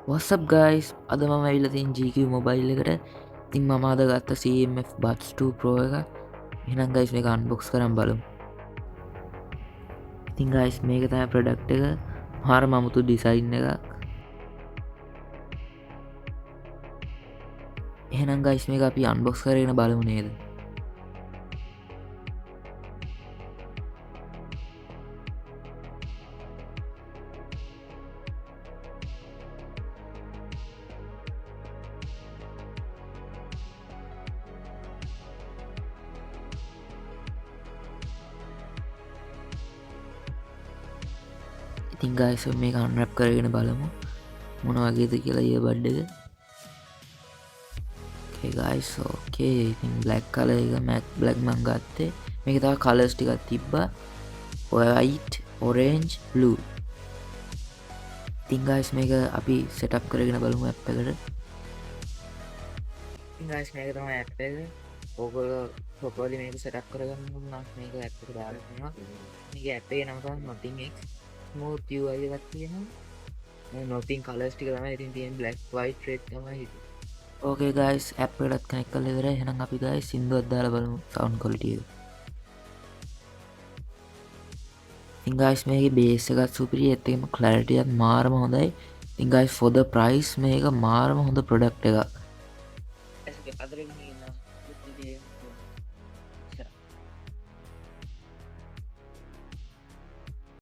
What's up guys? අද මම ඇවිල්ලා තියෙන GQ mobile එකට. ඉතින් මම අද ගත්ත CMF Buds 2 Pro එක. එහෙනම් guys මේක unbox කරන් බලමු. ඉතින් guys මේක තමයි product එක. මාරම අමුතු design එකක්. එහෙනම් guys මේක අපි unbox කරගෙන බලමු නේද? ඉතින් guys මේක unwrap කරගෙන බලමු. මොන වගේද කියලා earbud එක. Okay guys, okay. ඉතින් black color එක matte black මම ගත්තේ. මේක තව colors ටිකක් තිබ්බා. white, orange, blue. ඉතින් guys මේක අපි setup කරගෙන බලමු app එකට. ඉතින් guys මේක තමයි app එක. ඕගොල්ලෝ properly මේක setup කරගන්න නම් මේක app එකට දාලා තියෙනවා. මේක app එකේ නම තමයි Nothing X. smooth UI එකක් තියෙනවා. මේ Nothing colors ටික තමයි ඉතින් තියෙන්නේ black, white, red තමයි හිටියේ. Okay guys app එකටත් connect කරලා ඉවරයි. එහෙනම් අපි guys සින්දුවක් දාලා බලමු sound quality එක. ඉතින් guys මේකේ bass එකත් superior ඒත් එකම clarity එකත් මාරම හොඳයි. ඉතින් guys for the price මේක මාරම හොඳ product එකක්.